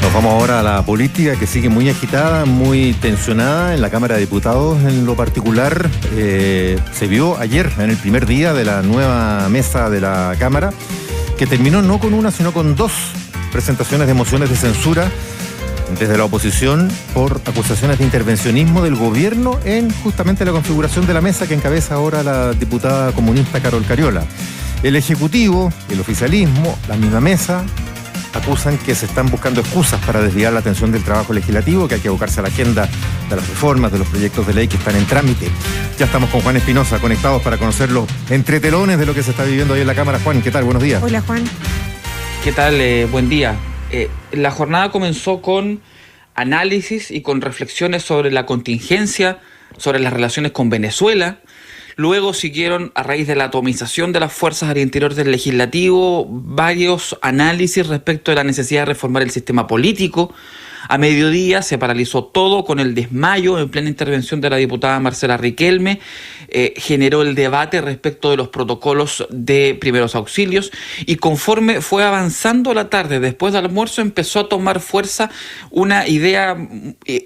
Nos vamos ahora a la política, que sigue muy agitada, muy tensionada en la Cámara de Diputados. En lo particular, se vio ayer, en el primer día de la nueva mesa de la Cámara, que terminó no con una, sino con dos presentaciones de mociones de censura desde la oposición por acusaciones de intervencionismo del gobierno en justamente la configuración de la mesa que encabeza ahora la diputada comunista Carol Cariola. El Ejecutivo, el oficialismo, la misma mesa, acusan que se están buscando excusas para desviar la atención del trabajo legislativo, que hay que abocarse a la agenda de las reformas, de los proyectos de ley que están en trámite. Ya estamos con Juan Espinosa, conectados para conocer los entretelones de lo que se está viviendo ahí en la Cámara. Juan, ¿qué tal? Buenos días. Hola, Juan. ¿Qué tal? Buen día. La jornada comenzó con análisis y con reflexiones sobre la contingencia, sobre las relaciones con Venezuela. Luego siguieron, a raíz de la atomización de las fuerzas al interior del legislativo, varios análisis respecto de la necesidad de reformar el sistema político. A mediodía se paralizó todo con el desmayo en plena intervención de la diputada Marcela Riquelme. Generó el debate respecto de los protocolos de primeros auxilios, y conforme fue avanzando la tarde, después del almuerzo, empezó a tomar fuerza una idea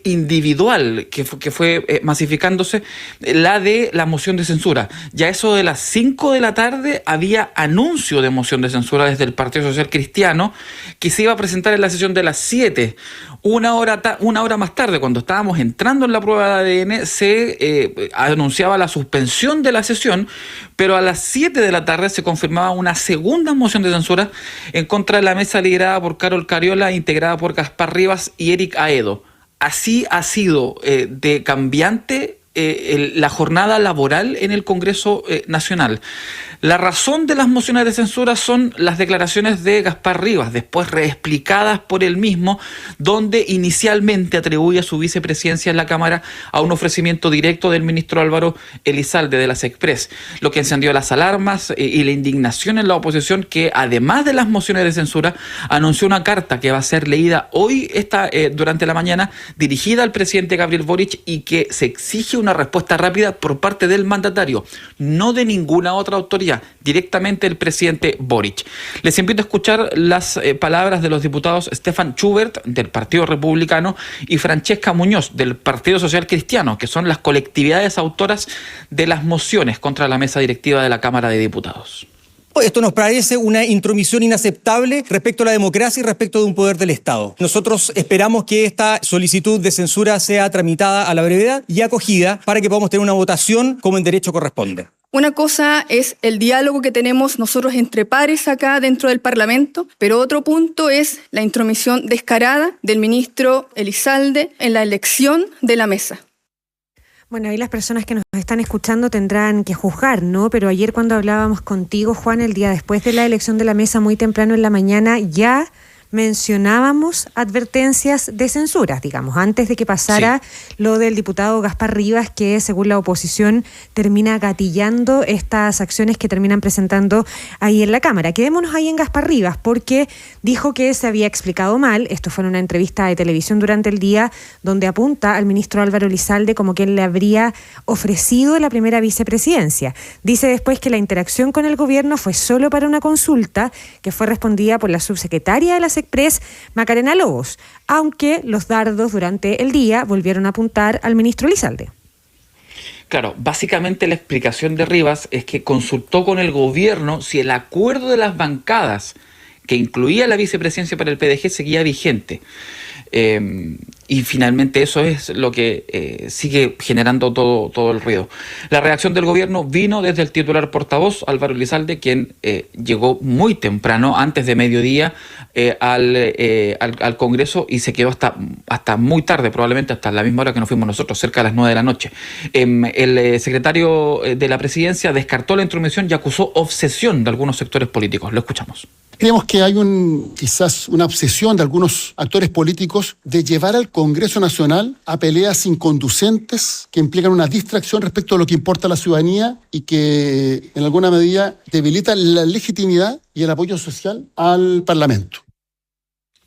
individual que fue masificándose, la de la moción de censura. Ya eso de las 5 de la tarde había anuncio de moción de censura desde el Partido Social Cristiano, que se iba a presentar en la sesión de las 7. Una hora más tarde, cuando estábamos entrando en la prueba de ADN, se anunciaba la suspensión de la sesión, pero a las 7 de la tarde se confirmaba una segunda moción de censura en contra de la mesa liderada por Carol Cariola, integrada por Gaspar Rivas y Eric Aedo. Así ha sido de cambiante la jornada laboral en el Congreso Nacional. La razón de las mociones de censura son las declaraciones de Gaspar Rivas, después reexplicadas por él mismo, donde inicialmente atribuye a su vicepresidencia en la Cámara a un ofrecimiento directo del ministro Álvaro Elizalde de la SECPRES, lo que encendió las alarmas y la indignación en la oposición, que además de las mociones de censura anunció una carta que va a ser leída hoy durante la mañana, dirigida al presidente Gabriel Boric, y que se exige una respuesta rápida por parte del mandatario, no de ninguna otra autoridad, directamente el presidente Boric. Les invito a escuchar las palabras de los diputados Stefan Schubert, del Partido Republicano, y Francesca Muñoz, del Partido Social Cristiano, que son las colectividades autoras de las mociones contra la mesa directiva de la Cámara de Diputados. Esto nos parece una intromisión inaceptable respecto a la democracia y respecto de un poder del Estado. Nosotros esperamos que esta solicitud de censura sea tramitada a la brevedad y acogida para que podamos tener una votación como en derecho corresponde. Una cosa es el diálogo que tenemos nosotros entre pares acá dentro del Parlamento, pero otro punto es la intromisión descarada del ministro Elizalde en la elección de la mesa. Bueno, ahí las personas que nos están escuchando tendrán que juzgar, ¿no? Pero ayer, cuando hablábamos contigo, Juan, el día después de la elección de la mesa, muy temprano en la mañana, ya mencionábamos advertencias de censura, digamos, antes de que pasara lo del diputado Gaspar Rivas, que según la oposición termina gatillando estas acciones que terminan presentando ahí en la Cámara. Quedémonos ahí en Gaspar Rivas, porque dijo que se había explicado mal. Esto fue en una entrevista de televisión durante el día, donde apunta al ministro Álvaro Elizalde como que él le habría ofrecido la primera vicepresidencia. Dice después que la interacción con el gobierno fue solo para una consulta que fue respondida por la subsecretaria de la SECPRES, Macarena Lobos, aunque los dardos durante el día volvieron a apuntar al ministro Elizalde. Claro, básicamente la explicación de Rivas es que consultó con el gobierno si el acuerdo de las bancadas, que incluía la vicepresidencia para el PDG, seguía vigente. Y finalmente eso es lo que sigue generando todo el ruido. La reacción del gobierno vino desde el titular portavoz, Álvaro Elizalde, quien llegó muy temprano, antes de mediodía, al Congreso, y se quedó hasta muy tarde, probablemente hasta la misma hora que nos fuimos nosotros, cerca de las 9 de la noche. El secretario de la presidencia descartó la intromisión y acusó obsesión de algunos sectores políticos. Lo escuchamos. Creemos que hay quizás una obsesión de algunos actores políticos de llevar al Congreso Nacional a peleas inconducentes que implican una distracción respecto a lo que importa a la ciudadanía y que en alguna medida debilitan la legitimidad y el apoyo social al Parlamento.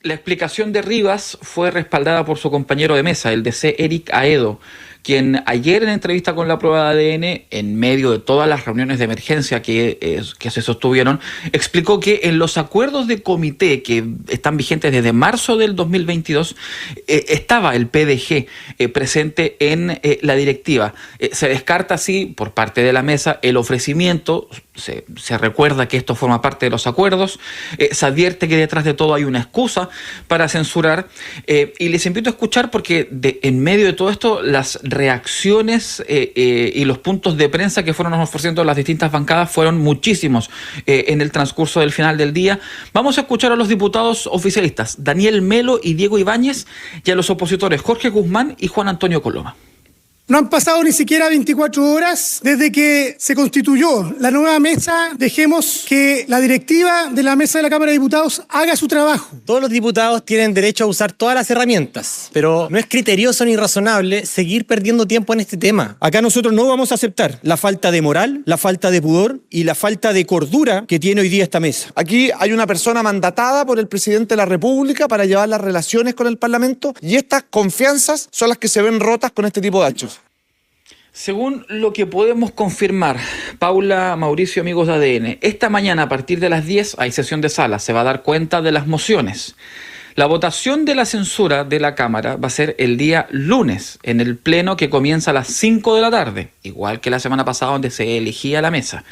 La explicación de Rivas fue respaldada por su compañero de mesa, el DC Eric Aedo, quien ayer en entrevista con la prueba de ADN, en medio de todas las reuniones de emergencia que se sostuvieron, explicó que en los acuerdos de comité que están vigentes desde marzo del 2022, estaba el PDG presente en la directiva. Se descarta así, por parte de la mesa, el ofrecimiento. Se recuerda que esto forma parte de los acuerdos, se advierte que detrás de todo hay una excusa para censurar, y les invito a escuchar porque en medio de todo esto las reacciones y los puntos de prensa que fueron ofreciendo las distintas bancadas fueron muchísimos en el transcurso del final del día. Vamos a escuchar a los diputados oficialistas Daniel Melo y Diego Ibáñez y a los opositores Jorge Guzmán y Juan Antonio Coloma. No han pasado ni siquiera 24 horas desde que se constituyó la nueva mesa. Dejemos que la directiva de la mesa de la Cámara de Diputados haga su trabajo. Todos los diputados tienen derecho a usar todas las herramientas, pero no es criterioso ni razonable seguir perdiendo tiempo en este tema. Acá nosotros no vamos a aceptar la falta de moral, la falta de pudor y la falta de cordura que tiene hoy día esta mesa. Aquí hay una persona mandatada por el presidente de la República para llevar las relaciones con el Parlamento, y estas confianzas son las que se ven rotas con este tipo de hechos. Según lo que podemos confirmar, Paula, Mauricio, amigos de ADN, esta mañana a partir de las 10 hay sesión de sala, se va a dar cuenta de las mociones. La votación de la censura de la Cámara va a ser el día lunes, en el pleno que comienza a las 5 de la tarde, igual que la semana pasada donde se elegía la mesa.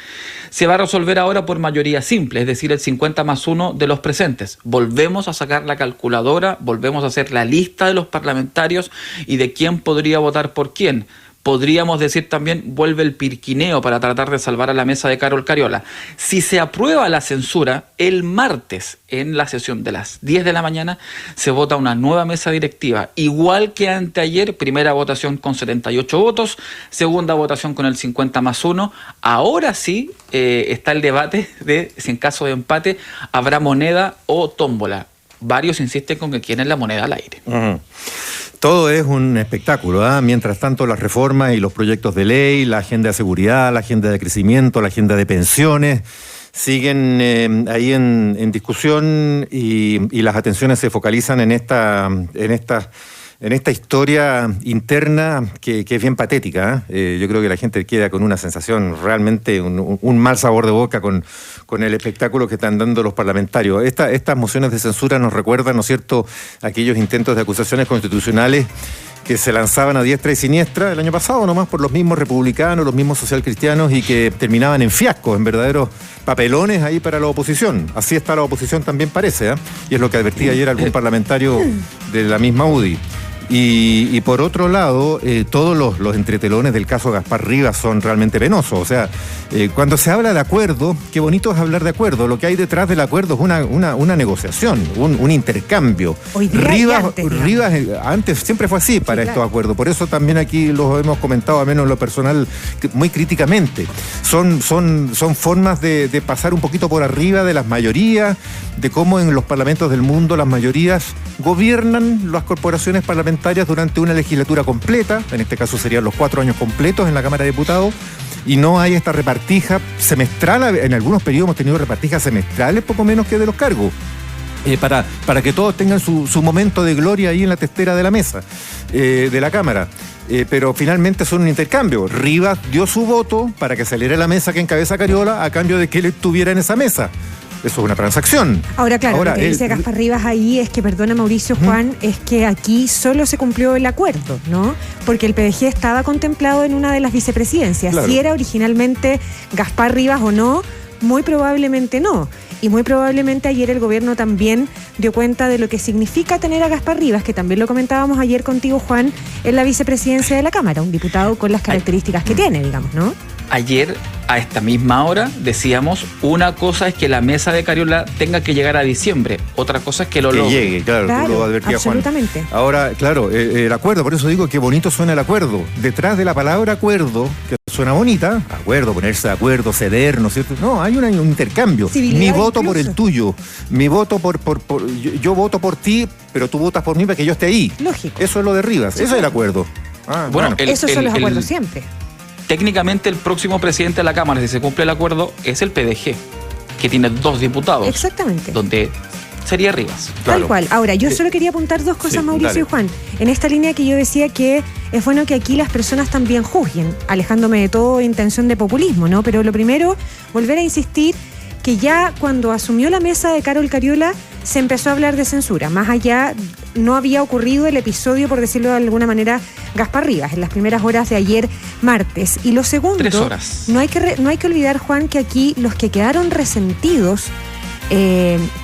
Se va a resolver ahora por mayoría simple, es decir, el 50+1 de los presentes. Volvemos a sacar la calculadora, volvemos a hacer la lista de los parlamentarios y de quién podría votar por quién. Podríamos decir también, vuelve el pirquineo para tratar de salvar a la mesa de Carol Cariola. Si se aprueba la censura, el martes, en la sesión de las 10 de la mañana, se vota una nueva mesa directiva. Igual que anteayer, primera votación con 78 votos, segunda votación con el 50+1. Ahora sí está el debate de si en caso de empate habrá moneda o tómbola. Varios insisten con que quieren la moneda al aire. Todo es un espectáculo, ¿eh? Mientras tanto, las reformas y los proyectos de ley, la agenda de seguridad, la agenda de crecimiento, la agenda de pensiones, siguen ahí en discusión y las atenciones se focalizan en esta historia interna que es bien patética, ¿eh? Yo creo que la gente queda con una sensación realmente, un mal sabor de boca con el espectáculo que están dando los parlamentarios. Estas mociones de censura nos recuerdan, ¿no es cierto?, aquellos intentos de acusaciones constitucionales que se lanzaban a diestra y siniestra el año pasado nomás por los mismos republicanos, los mismos socialcristianos, y que terminaban en fiascos, en verdaderos papelones ahí para la oposición. Así está la oposición también parece, ¿eh? Y es lo que advertía ayer algún parlamentario de la misma UDI. Y por otro lado, todos los entretelones del caso Gaspar Rivas son realmente penosos. O sea, cuando se habla de acuerdo, qué bonito es hablar de acuerdo. Lo que hay detrás del acuerdo es una negociación, un intercambio. Rivas antes siempre fue así para estos acuerdos. Por eso también aquí los hemos comentado, a menos en lo personal, muy críticamente. Son formas de pasar un poquito por arriba de las mayorías, de cómo en los parlamentos del mundo las mayorías gobiernan las corporaciones parlamentarias durante una legislatura completa. En este caso serían los 4 años completos en la Cámara de Diputados, y no hay esta repartija semestral. En algunos periodos hemos tenido repartijas semestrales poco menos que de los cargos, para que todos tengan su momento de gloria ahí en la testera de la mesa de la Cámara. Pero finalmente son un intercambio. Rivas dio su voto para que saliera la mesa que encabeza Cariola a cambio de que él estuviera en esa mesa. Eso es una transacción. Ahora, claro, lo que dice Gaspar Rivas ahí es que, perdona Mauricio, Juan, es que aquí solo se cumplió el acuerdo, ¿no? Porque el PDG estaba contemplado en una de las vicepresidencias. Claro. Si era originalmente Gaspar Rivas o no, muy probablemente no. Y muy probablemente ayer el gobierno también dio cuenta de lo que significa tener a Gaspar Rivas, que también lo comentábamos ayer contigo, Juan, en la vicepresidencia de la Cámara, un diputado con las características que tiene, digamos, ¿no? Ayer, a esta misma hora, decíamos, una cosa es que la mesa de Cariola tenga que llegar a diciembre, otra cosa es que lo logre. Que llegue, claro, tú lo advertías, absolutamente. Juan. Ahora, claro, el acuerdo, por eso digo que bonito suena el acuerdo. Detrás de la palabra acuerdo, que suena bonita, acuerdo, ponerse de acuerdo, ceder, ¿no es cierto? No, hay un intercambio. Mi voto incluso por el tuyo, mi voto yo voto por ti, pero tú votas por mí para que yo esté ahí. Lógico. Eso es lo de Rivas, eso es el acuerdo. Bueno, esos son los acuerdos siempre. Técnicamente el próximo presidente de la Cámara, si se cumple el acuerdo, es el PDG, que tiene 2 diputados. Exactamente. Donde sería Rivas. Tal cual. Ahora, yo solo quería apuntar dos cosas, sí, Mauricio dale. y Juan. En esta línea que yo decía que es bueno que aquí las personas también juzguen, alejándome de toda intención de populismo, ¿no? Pero lo primero, volver a insistir que ya cuando asumió la mesa de Carol Cariola se empezó a hablar de censura. Más allá, no había ocurrido el episodio, por decirlo de alguna manera, Gaspar Rivas, en las primeras horas de ayer martes. Y lo segundo, 3 horas. no hay que olvidar, Juan, que aquí los que quedaron resentidos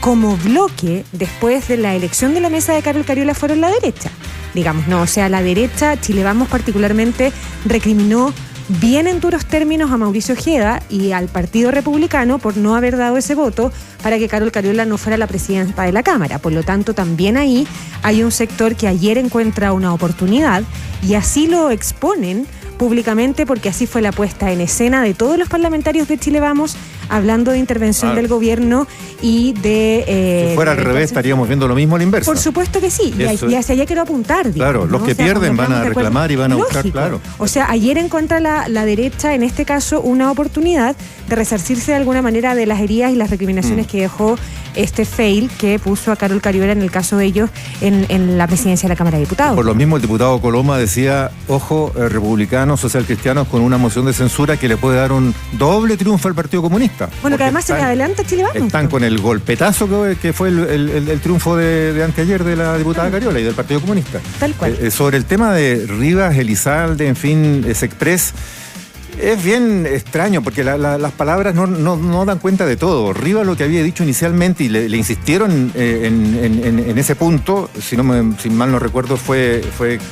como bloque después de la elección de la mesa de Carol Cariola fueron la derecha, digamos, ¿no? O sea, la derecha, Chile Vamos particularmente, recriminó bien en duros términos a Mauricio Ojeda y al Partido Republicano por no haber dado ese voto para que Carol Cariola no fuera la presidenta de la Cámara. Por lo tanto, también ahí hay un sector que ayer encuentra una oportunidad y así lo exponen públicamente, porque así fue la puesta en escena de todos los parlamentarios de Chile Vamos, hablando de intervención del gobierno y de... si fuera al revés, estaríamos viendo lo mismo a la inversa. Por supuesto que sí, y hacia allá quiero apuntar. Digamos, claro, los ¿no? que o sea, pierden van a reclamar y van a buscar, lógico. claro. O sea, ayer encuentra la derecha, en este caso, una oportunidad de resarcirse de alguna manera de las heridas y las recriminaciones que dejó este fail que puso a Carol Cariola, en el caso de ellos, en la presidencia de la Cámara de Diputados. Por lo mismo, el diputado Coloma decía, ojo, republicanos, socialcristianos, con una moción de censura que le puede dar un doble triunfo al Partido Comunista. Bueno, que además se le adelanta Chile Vamos. Están con el golpetazo que fue el triunfo de anteayer de la diputada Cariola y del Partido Comunista. Tal cual. Sobre el tema de Rivas, Elizalde, en fin, Sexpress, es bien extraño porque las palabras no dan cuenta de todo. Rivas lo que había dicho inicialmente y le insistieron en ese punto, si mal no recuerdo, fue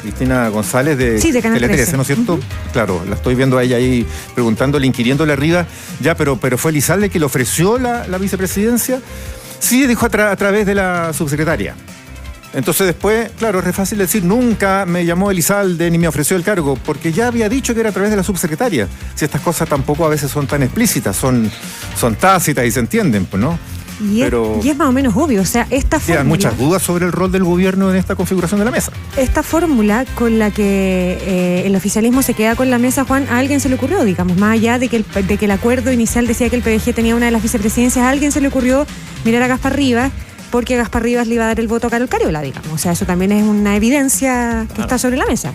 Cristina González de Canal 13, ¿no es cierto? Claro, la estoy viendo a ella ahí preguntándole, inquiriéndole a Rivas, ya, pero fue Elizalde que le ofreció la vicepresidencia. Sí, dijo a través de la subsecretaria. Entonces después, claro, es re fácil decir, nunca me llamó Elizalde ni me ofreció el cargo, porque ya había dicho que era a través de la subsecretaria. Si estas cosas tampoco a veces son tan explícitas, son tácitas y se entienden, pues, ¿no? Y es más o menos obvio, o sea, esta fórmula... Quedan muchas dudas sobre el rol del gobierno en esta configuración de la mesa. Esta fórmula con la que el oficialismo se queda con la mesa, Juan, a alguien se le ocurrió, digamos, más allá de que el acuerdo inicial decía que el PDG tenía una de las vicepresidencias, a alguien se le ocurrió mirar a Gaspar Rivas, porque Gaspar Rivas le iba a dar el voto a Carol Cariola, digamos. O sea, eso también es una evidencia que está sobre la mesa.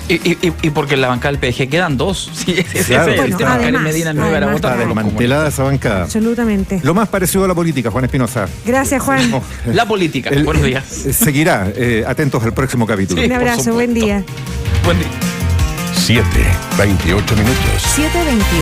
Y porque en la bancada del PDG quedan 2. Sí, claro. El tema Karen Medina no iba a votar. Está desmantelada esa bancada. Absolutamente. Lo más parecido a la política, Juan Espinosa. Gracias, Juan. La política. Buenos días. Seguirá. Atentos al próximo capítulo. Sí, un abrazo, buen día. Buen día. 7:28 minutos. 7:28.